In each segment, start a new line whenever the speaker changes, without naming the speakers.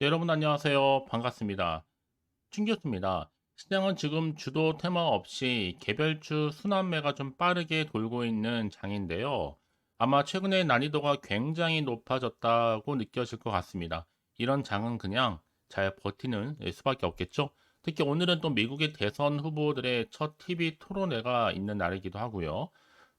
네, 여러분 안녕하세요. 반갑습니다. 충격입니다. 시장은 지금 주도 테마 없이 개별주 순환매가 좀 빠르게 돌고 있는 장인데요. 아마 최근에 난이도가 굉장히 높아졌다고 느껴질 것 같습니다. 이런 장은 그냥 잘 버티는 수밖에 없겠죠. 특히 오늘은 또 미국의 대선 후보들의 첫 TV 토론회가 있는 날이기도 하고요.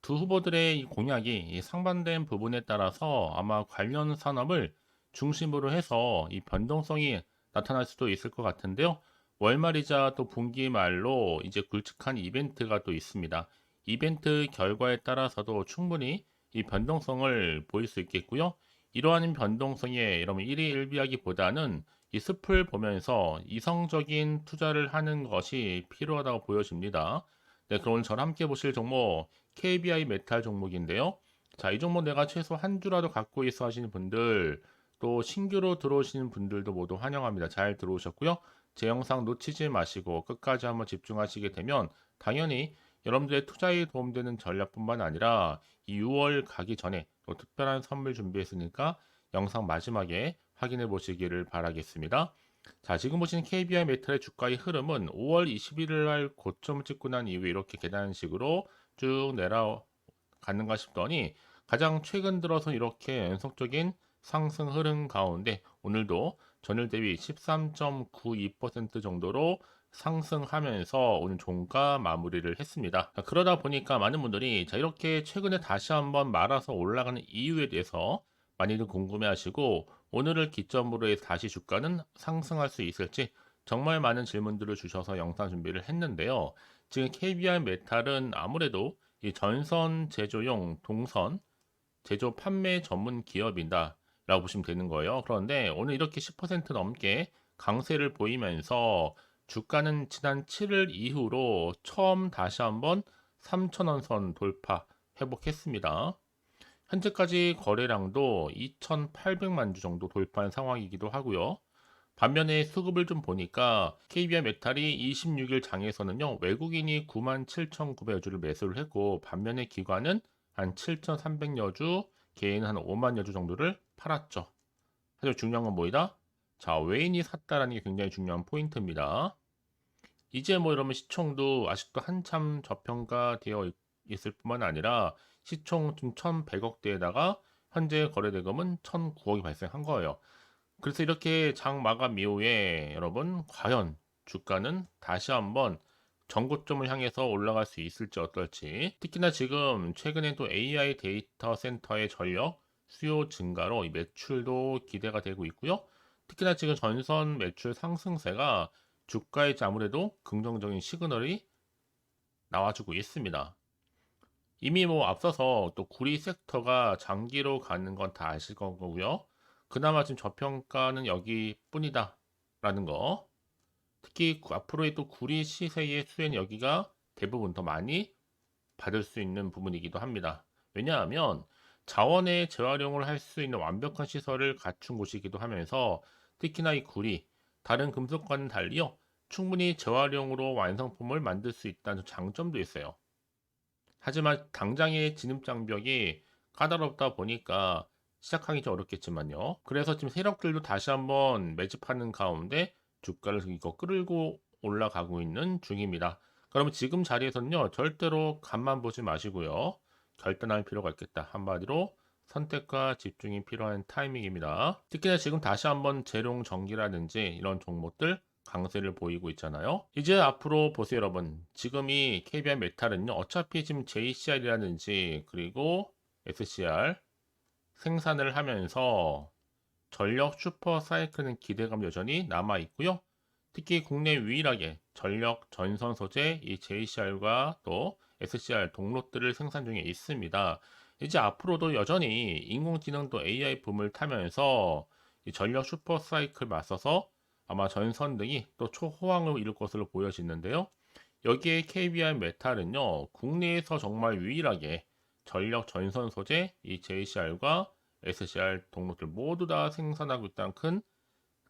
두 후보들의 이 공약이 이 상반된 부분에 따라서 아마 관련 산업을 중심으로 해서 이 변동성이 나타날 수도 있을 것 같은데요. 월말이자 또 분기 말로 이제 굵직한 이벤트가 또 있습니다. 이벤트 결과에 따라서도 충분히 이 변동성을 보일 수 있겠고요. 이러한 변동성에 여러분 일희일비하기보다는 이 숲을 보면서 이성적인 투자를 하는 것이 필요하다고 보여집니다. 네, 그럼 오늘 저랑 함께 보실 종목 KBI 메탈 종목인데요. 자, 이 종목 내가 최소 한 주라도 갖고 있어 하시는 분들, 또 신규로 들어오시는 분들도 모두 환영합니다. 잘 들어오셨고요. 제 영상 놓치지 마시고 끝까지 한번 집중하시게 되면 당연히 여러분들의 투자에 도움되는 전략뿐만 아니라 이 6월 가기 전에 또 특별한 선물 준비했으니까 영상 마지막에 확인해 보시기를 바라겠습니다. 자, 지금 보시는 KBI 메탈의 주가의 흐름은 5월 21일 날 고점을 찍고 난 이후에 이렇게 계단식으로 쭉 내려가는가 싶더니 가장 최근 들어서 이렇게 연속적인 상승 흐름 가운데 오늘도 전일 대비 13.92% 정도로 상승하면서 오늘 종가 마무리를 했습니다. 자, 그러다 보니까 많은 분들이 자, 이렇게 최근에 다시 한번 말아서 올라가는 이유에 대해서 많이들 궁금해하시고 오늘을 기점으로 해서 다시 주가는 상승할 수 있을지 정말 많은 질문들을 주셔서 영상 준비를 했는데요. 지금 KBR 메탈은 아무래도 이 전선 제조용 동선 제조 판매 전문 기업이다 라고 보시면 되는 거예요. 그런데 오늘 이렇게 10% 넘게 강세를 보이면서 주가는 지난 7일 이후로 처음 다시 한번 3,000원 선 돌파 회복했습니다. 현재까지 거래량도 2,800만 주 정도 돌파한 상황이기도 하고요. 반면에 수급을 좀 보니까 KBI 메탈이 26일 장에서는요, 외국인이 97,900여 주를 매수를 했고, 반면에 기관은 한 7,300여 주, 개인은 한 5만여 주 정도를 팔았죠. 사실 중요한 건 뭐이다? 자, 외인이 샀다라는 게 굉장히 중요한 포인트입니다. 이제 뭐 이러면 시총도 아직도 한참 저평가되어 있을 뿐만 아니라 시총 좀 1,100억대에다가 현재 거래대금은 1,009억이 발생한 거예요. 그래서 이렇게 장 마감 이후에 여러분 과연 주가는 다시 한번 전고점을 향해서 올라갈 수 있을지 어떨지 특히나 지금 최근에 또 AI 데이터 센터의 전력 수요 증가로 이 매출도 기대가 되고 있고요. 특히나 지금 전선 매출 상승세가 주가에 아무래도 긍정적인 시그널이 나와주고 있습니다. 이미 뭐 앞서서 또 구리 섹터가 장기로 가는 건 다 아실 거고요. 그나마 지금 저평가는 여기뿐이다 라는 거. 특히 앞으로의 또 구리 시세의 수혜는 여기가 대부분 더 많이 받을 수 있는 부분이기도 합니다. 왜냐하면 자원의 재활용을 할 수 있는 완벽한 시설을 갖춘 곳이기도 하면서 특히나 이 구리 다른 금속과는 달리요 충분히 재활용으로 완성품을 만들 수 있다는 장점도 있어요. 하지만 당장의 진입장벽이 까다롭다 보니까 시작하기 좀 어렵겠지만요. 그래서 지금 세력들도 다시 한번 매집하는 가운데 주가를 이거 끌고 올라가고 있는 중입니다. 그러면 지금 자리에서는요, 절대로 간만 보지 마시고요. 결단할 필요가 있겠다. 한마디로 선택과 집중이 필요한 타이밍입니다. 특히나 지금 다시 한번 재룡 전기라든지 이런 종목들 강세를 보이고 있잖아요. 이제 앞으로 보세요, 여러분. 지금 이 KBI 메탈은요, 어차피 지금 JCR이라든지 그리고 SCR 생산을 하면서 전력 슈퍼 사이클은 기대감 여전히 남아 있고요. 특히 국내 유일하게 전력 전선 소재 이 JCR과 또 SCR 동롯들을 생산 중에 있습니다. 이제 앞으로도 여전히 인공지능도 AI 붐을 타면서 이 전력 슈퍼 사이클 맞서서 아마 전선 등이 또 초호황을 이룰 것으로 보여지는데요. 여기에 KBI 메탈은요, 국내에서 정말 유일하게 전력 전선 소재 이 JCR과 SCR 동록들 모두 다 생산하고 있다는 큰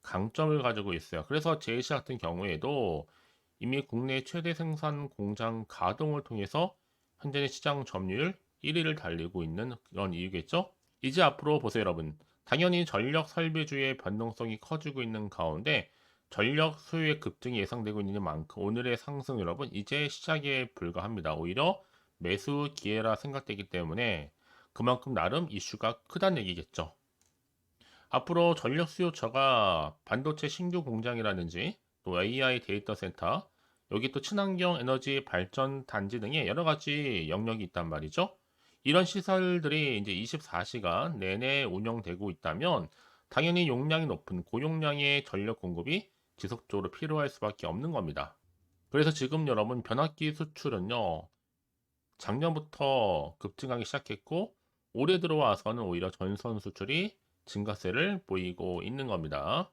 강점을 가지고 있어요. 그래서 JC 같은 경우에도 이미 국내 최대 생산 공장 가동을 통해서 현재의 시장 점유율 1위를 달리고 있는 그런 이유겠죠? 이제 앞으로 보세요, 여러분. 당연히 전력 설비주의 변동성이 커지고 있는 가운데 전력 수요의 급증이 예상되고 있는 만큼 오늘의 상승 여러분 이제 시작에 불과합니다. 오히려 매수 기회라 생각되기 때문에 그만큼 나름 이슈가 크다는 얘기겠죠. 앞으로 전력 수요처가 반도체 신규 공장이라든지 또 AI 데이터 센터, 여기 또 친환경 에너지 발전 단지 등의 여러 가지 영역이 있단 말이죠. 이런 시설들이 이제 24시간 내내 운영되고 있다면 당연히 용량이 높은 고용량의 전력 공급이 지속적으로 필요할 수밖에 없는 겁니다. 그래서 지금 여러분 변압기 수출은요, 작년부터 급증하기 시작했고 올해 들어와서는 오히려 전선 수출이 증가세를 보이고 있는 겁니다.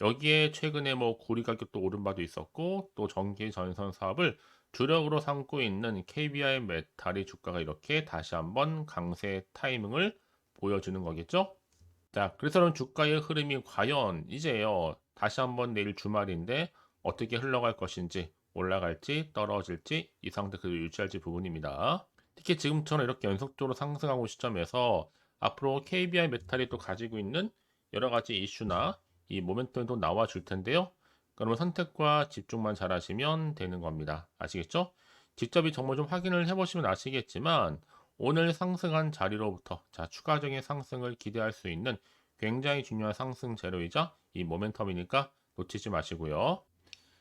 여기에 최근에 뭐 구리 가격도 오른 바도 있었고 또 전기 전선 사업을 주력으로 삼고 있는 KBI 메탈의 주가가 이렇게 다시 한번 강세 타이밍을 보여주는 거겠죠. 자, 그래서 그럼 주가의 흐름이 과연 이제요 다시 한번 내일 주말인데 어떻게 흘러갈 것인지, 올라갈지 떨어질지 이 상태 그대로 유지할지 부분입니다. 특히 지금처럼 이렇게 연속적으로 상승하고 시점에서 앞으로 KBI 메탈이 또 가지고 있는 여러 가지 이슈나 이 모멘텀이 또 나와 줄 텐데요. 그러면 선택과 집중만 잘 하시면 되는 겁니다. 아시겠죠? 직접 이 정보 좀 확인을 해보시면 아시겠지만 오늘 상승한 자리로부터 자 추가적인 상승을 기대할 수 있는 굉장히 중요한 상승 재료이자 이 모멘텀이니까 놓치지 마시고요.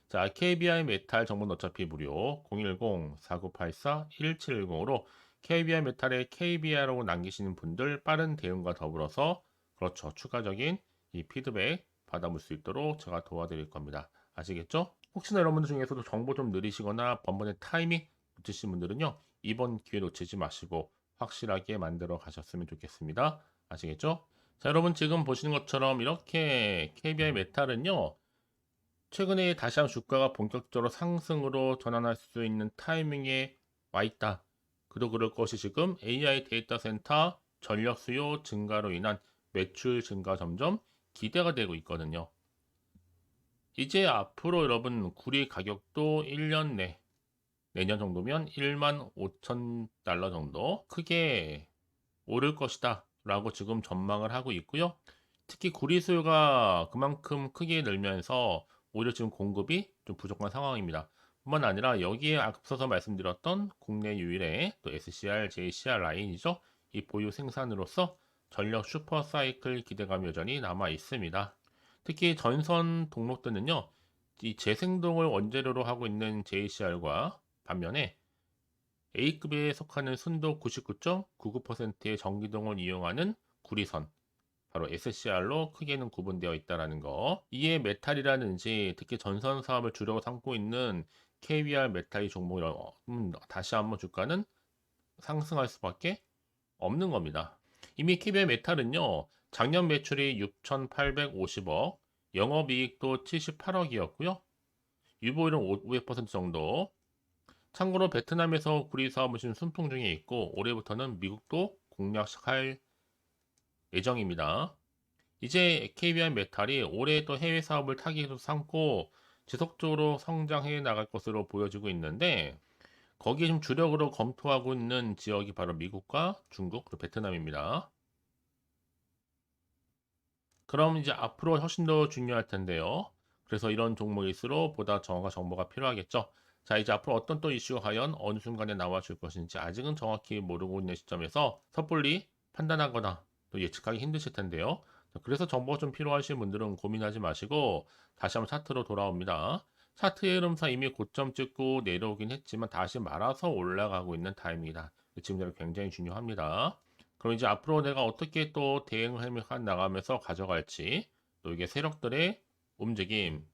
자, KBI 메탈 정보는 어차피 무료 010-4984-1710으로 KBI 메탈에 KBI라고 남기시는 분들 빠른 대응과 더불어서 그렇죠. 추가적인 이 피드백 받아볼 수 있도록 제가 도와드릴 겁니다. 아시겠죠? 혹시나 여러분들 중에서도 정보 좀 느리시거나 번번에 타이밍 놓치신 분들은요. 이번 기회 놓치지 마시고 확실하게 만들어 가셨으면 좋겠습니다. 아시겠죠? 자, 여러분 지금 보시는 것처럼 이렇게 KBI 메탈은요. 최근에 다시 한번 주가가 본격적으로 상승으로 전환할 수 있는 타이밍에 와 있다. 그도 그럴 것이 지금 AI 데이터 센터 전력 수요 증가로 인한 매출 증가 점점 기대가 되고 있거든요. 이제 앞으로 여러분 구리 가격도 1년 내 내년 정도면 1만 5천 달러 정도 크게 오를 것이다 라고 지금 전망을 하고 있고요. 특히 구리 수요가 그만큼 크게 늘면서 오히려 지금 공급이 좀 부족한 상황입니다. 뿐만 아니라 여기에 앞서서 말씀드렸던 국내 유일의 또 SCR, JCR 라인이죠. 이 보유 생산으로서 전력 슈퍼 사이클 기대감 여전히 남아 있습니다. 특히 전선 동록들은요. 이 재생동을 원재료로 하고 있는 JCR과 반면에 A급에 속하는 순도 99.99%의 전기동을 이용하는 구리선, 바로 SCR로 크게는 구분되어 있다는 거. 이에 메탈이라든지 특히 전선 사업을 주력으로 삼고 있는 KBR 메탈이 종목이라 다시 한번 주가는 상승할 수밖에 없는 겁니다. 이미 KBR 메탈은요, 작년 매출이 6,850억, 영업이익도 78억이었고요. 유보율은 500% 정도. 참고로 베트남에서 구리 사업을 지금 순풍 중에 있고 올해부터는 미국도 공략할 예정입니다. 이제 KBI 메탈이 올해 또 해외 사업을 타깃으로 삼고 지속적으로 성장해 나갈 것으로 보여지고 있는데 거기에 좀 주력으로 검토하고 있는 지역이 바로 미국과 중국 그리고 베트남입니다. 그럼 이제 앞으로 훨씬 더 중요할 텐데요. 그래서 이런 종목일수록 보다 정확한 정보가 필요하겠죠. 자, 이제 앞으로 어떤 또 이슈가 과연 어느 순간에 나와줄 것인지 아직은 정확히 모르고 있는 시점에서 섣불리 판단하거나 또 예측하기 힘드실 텐데요. 자, 그래서 정보가 좀 필요하신 분들은 고민하지 마시고 다시 한번 차트로 돌아옵니다. 차트의 흐름상 이미 고점 찍고 내려오긴 했지만 다시 말아서 올라가고 있는 타임이다. 지금 자리 굉장히 중요합니다. 그럼 이제 앞으로 내가 어떻게 또 대응을 해 나가면서 가져갈지, 또 이게 세력들의 움직임,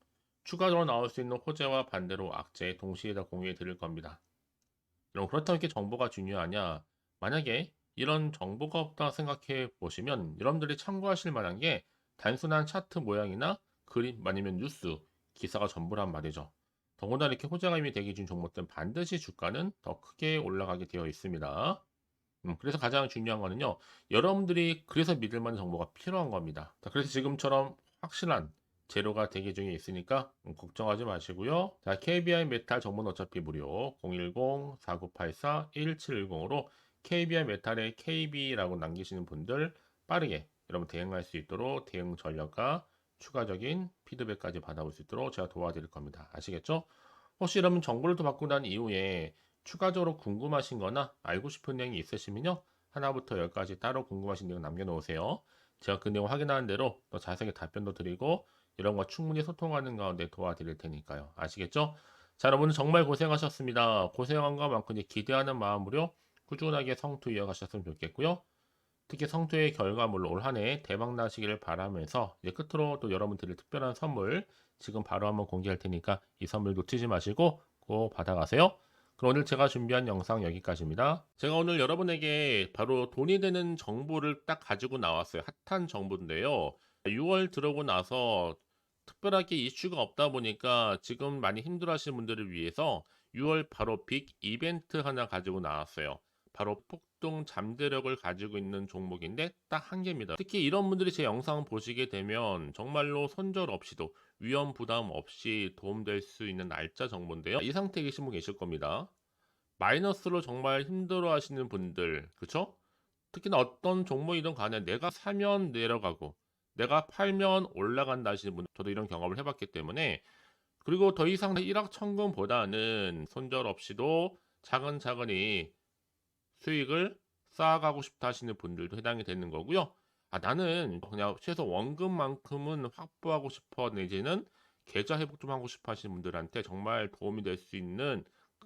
추가적으로 나올 수 있는 호재와 반대로 악재 동시에 다 공유해 드릴 겁니다. 그럼 그렇다면 이렇게 정보가 중요하냐? 만약에 이런 정보가 없다 생각해 보시면 여러분들이 참고하실 만한 게 단순한 차트 모양이나 그림 아니면 뉴스, 기사가 전부란 말이죠. 더군다나 이렇게 호재가 이미 대기 중 종목들은 반드시 주가는 더 크게 올라가게 되어 있습니다. 그래서 가장 중요한 거는요. 여러분들이 그래서 믿을 만한 정보가 필요한 겁니다. 자, 그래서 지금처럼 확실한 재료가 대기 중에 있으니까 걱정하지 마시고요. 자, KBI 메탈 정보는 어차피 무료 010-4984-1710으로 KBI 메탈에 KB라고 남기시는 분들 빠르게 여러분 대응할 수 있도록 대응 전략과 추가적인 피드백까지 받아볼 수 있도록 제가 도와드릴 겁니다. 아시겠죠? 혹시 여러분 정보를 또 받고 난 이후에 추가적으로 궁금하신 거나 알고 싶은 내용이 있으시면요. 하나부터 열까지 따로 궁금하신 내용 남겨놓으세요. 제가 그 내용 확인하는 대로 더 자세하게 답변도 드리고 이런 거 충분히 소통하는 가운데 도와드릴 테니까요. 아시겠죠? 자, 여러분 정말 고생하셨습니다. 고생한 것만큼 이제 기대하는 마음으로 꾸준하게 성투 이어가셨으면 좋겠고요. 특히 성투의 결과물로 올 한 해 대박 나시기를 바라면서 이제 끝으로 또 여러분 드릴 특별한 선물 지금 바로 한번 공개할 테니까 이 선물 놓치지 마시고 꼭 받아가세요. 그럼 오늘 제가 준비한 영상 여기까지입니다. 제가 오늘 여러분에게 바로 돈이 되는 정보를 딱 가지고 나왔어요. 핫한 정보인데요. 6월 들어오고 나서 특별하게 이슈가 없다 보니까 지금 많이 힘들어하시는 분들을 위해서 6월 바로 빅 이벤트 하나 가지고 나왔어요. 바로 폭등 잠재력을 가지고 있는 종목인데 딱 한 개입니다. 특히 이런 분들이 제 영상 보시게 되면 정말로 손절 없이도 위험 부담 없이 도움될 수 있는 날짜 정보인데요. 이 상태에 계신 분 계실 겁니다. 마이너스로 정말 힘들어 하시는 분들, 그쵸? 특히나 어떤 종목이든 간에 내가 사면 내려가고 내가 팔면 올라간다 하시는 분, 저도 이런 경험을 해봤기 때문에 그리고 더 이상 일확천금보다는 손절 없이도 차근차근히 수익을 쌓아가고 싶다 하시는 분들도 해당이 되는 거고요. 아, 나는 그냥 최소 원금만큼은 확보하고 싶어 내지는 계좌 회복 좀 하고 싶어 하시는 분들한테 정말 도움이 될 수 있는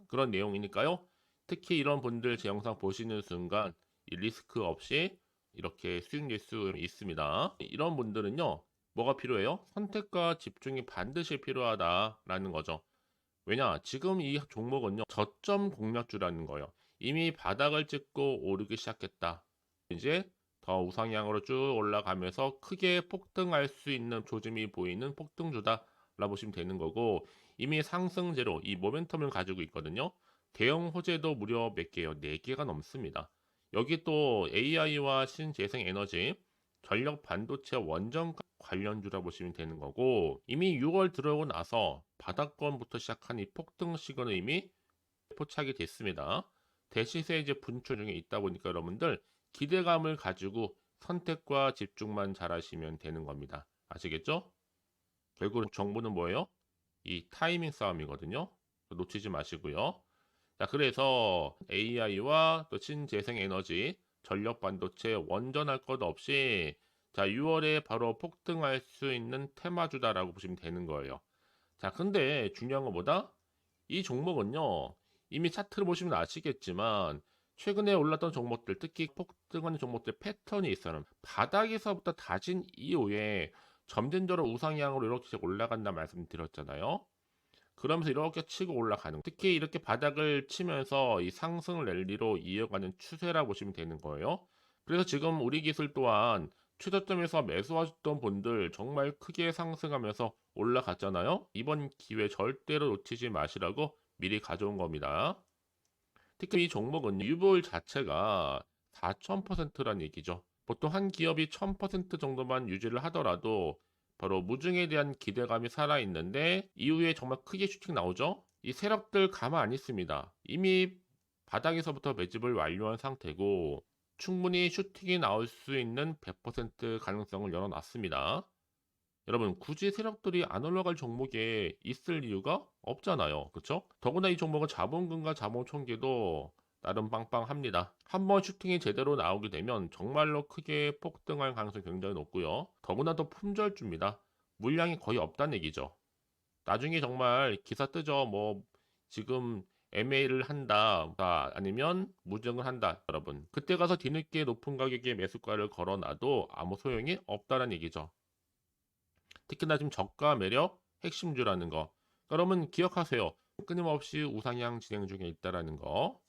그런 내용이니까요. 특히 이런 분들 제 영상 보시는 순간 이 리스크 없이 이렇게 수익 낼 수 있습니다. 이런 분들은요, 뭐가 필요해요? 선택과 집중이 반드시 필요하다라는 거죠. 왜냐? 지금 이 종목은요, 저점 공략주라는 거예요. 이미 바닥을 찍고 오르기 시작했다. 이제 더 우상향으로 쭉 올라가면서 크게 폭등할 수 있는 조짐이 보이는 폭등주다 라고 보시면 되는 거고, 이미 상승제로 이 모멘텀을 가지고 있거든요. 대형 호재도 무려 몇 개요? 4개가 넘습니다. 여기 또 AI와 신재생 에너지, 전력 반도체 원전 관련주라 보시면 되는 거고, 이미 6월 들어오고 나서 바닥권부터 시작한 이 폭등 시그널 이미 포착이 됐습니다. 대시세 이제 분출 중에 있다 보니까 여러분들 기대감을 가지고 선택과 집중만 잘하시면 되는 겁니다. 아시겠죠? 결국 정보는 뭐예요? 이 타이밍 싸움이거든요. 놓치지 마시고요. 자, 그래서 AI와 또 신재생 에너지, 전력 반도체 원전할 것 없이 자, 6월에 바로 폭등할 수 있는 테마주다라고 보시면 되는 거예요. 자, 근데 중요한 것보다 이 종목은요, 이미 차트를 보시면 아시겠지만, 최근에 올랐던 종목들, 특히 폭등하는 종목들 패턴이 있어요. 바닥에서부터 다진 이후에 점진적으로 우상향으로 이렇게 올라간다 말씀드렸잖아요. 그러면서 이렇게 치고 올라가는, 특히 이렇게 바닥을 치면서 이 상승 랠리로 이어가는 추세라 보시면 되는 거예요. 그래서 지금 우리 기술 또한 최저점에서 매수하셨던 분들 정말 크게 상승하면서 올라갔잖아요. 이번 기회 절대로 놓치지 마시라고 미리 가져온 겁니다. 특히 이 종목은 유보율 자체가 4000%라는 얘기죠. 보통 한 기업이 1000% 정도만 유지를 하더라도 바로 무증에 대한 기대감이 살아있는데 이후에 정말 크게 슈팅 나오죠. 이 세력들 가만 안 있습니다. 이미 바닥에서부터 매집을 완료한 상태고 충분히 슈팅이 나올 수 있는 100% 가능성을 열어놨습니다. 여러분 굳이 세력들이 안 올라갈 종목에 있을 이유가 없잖아요. 그쵸? 더구나 이 종목은 자본금과 자본 총계도 나름 빵빵합니다. 한번 슈팅이 제대로 나오게 되면 정말로 크게 폭등할 가능성이 굉장히 높고요. 더구나 더 품절주입니다. 물량이 거의 없다는 얘기죠. 나중에 정말 기사 뜨죠. 뭐 지금 MA를 한다 아니면 무증을 한다 여러분. 그때 가서 뒤늦게 높은 가격에 매수가를 걸어놔도 아무 소용이 없다는 얘기죠. 특히나 지금 저가 매력 핵심주라는 거. 여러분 기억하세요. 끊임없이 우상향 진행 중에 있다라는 거.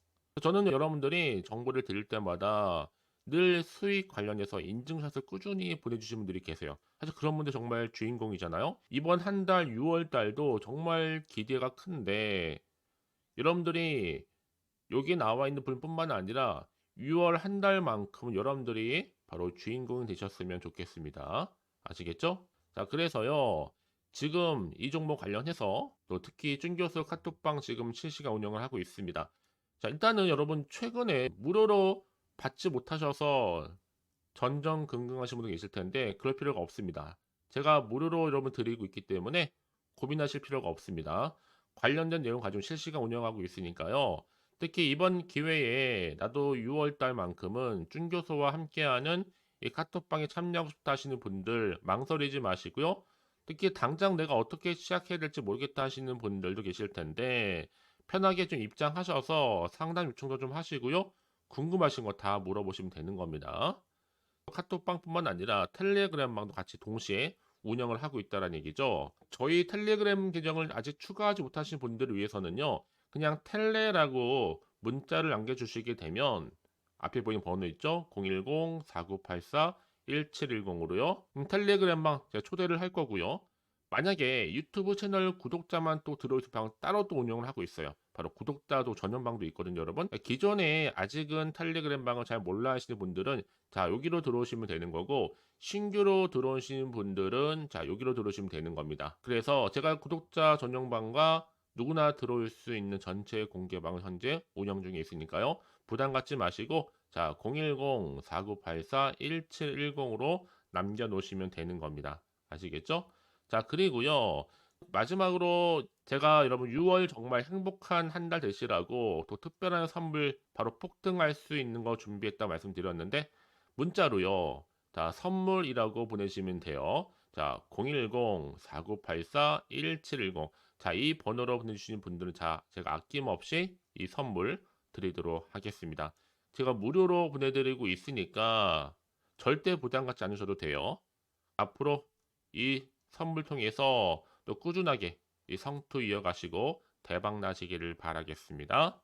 저는 여러분들이 정보를 드릴 때마다 늘 수익 관련해서 인증샷을 꾸준히 보내주신 분들이 계세요. 사실 그런 분들 정말 주인공이잖아요. 이번 한 달 6월 달도 정말 기대가 큰데 여러분들이 여기 나와 있는 분뿐만 아니라 6월 한 달만큼은 여러분들이 바로 주인공이 되셨으면 좋겠습니다. 아시겠죠? 자, 그래서요. 지금 이 종목 관련해서 또 특히 쭌교수 카톡방 지금 실시간 운영을 하고 있습니다. 자, 일단은 여러분 최근에 무료로 받지 못하셔서 전전긍긍하시는 분도 계실 텐데 그럴 필요가 없습니다. 제가 무료로 여러분 드리고 있기 때문에 고민하실 필요가 없습니다. 관련된 내용 가지고 실시간 운영하고 있으니까요. 특히 이번 기회에 나도 6월 달만큼은 준 교수와 함께하는 이 카톡방에 참여하고 싶다 하시는 분들 망설이지 마시고요. 특히 당장 내가 어떻게 시작해야 될지 모르겠다 하시는 분들도 계실 텐데 편하게 좀 입장하셔서 상담 요청도 좀 하시고요. 궁금하신 거 다 물어보시면 되는 겁니다. 카톡방뿐만 아니라 텔레그램방도 같이 동시에 운영을 하고 있다는 얘기죠. 저희 텔레그램 계정을 아직 추가하지 못하신 분들을 위해서는요. 그냥 텔레라고 문자를 남겨주시게 되면 앞에 보이는 번호 있죠? 010-4984-1710으로요. 텔레그램방 제가 초대를 할 거고요. 만약에 유튜브 채널 구독자만 또 들어오실 방 따로 또 운영을 하고 있어요. 바로 구독자도 전용방도 있거든요, 여러분. 기존에 아직은 텔레그램 방을 잘 몰라 하시는 분들은 자, 여기로 들어오시면 되는 거고, 신규로 들어오시는 분들은 자, 여기로 들어오시면 되는 겁니다. 그래서 제가 구독자 전용방과 누구나 들어올 수 있는 전체 공개방을 현재 운영 중에 있으니까요. 부담 갖지 마시고, 자, 010-4984-1710으로 남겨놓으시면 되는 겁니다. 아시겠죠? 자, 그리고요. 마지막으로 제가 여러분 6월 정말 행복한 한 달 되시라고 또 특별한 선물 바로 폭등할 수 있는 거 준비했다 말씀드렸는데 문자로요. 자, 선물이라고 보내시면 돼요. 자, 010-4984-1710. 자, 이 번호로 보내주시는 분들은 자, 제가 아낌없이 이 선물 드리도록 하겠습니다. 제가 무료로 보내드리고 있으니까 절대 부담 갖지 않으셔도 돼요. 앞으로 이 선물 통해서 또 꾸준하게 이 성투 이어가시고 대박 나시기를 바라겠습니다.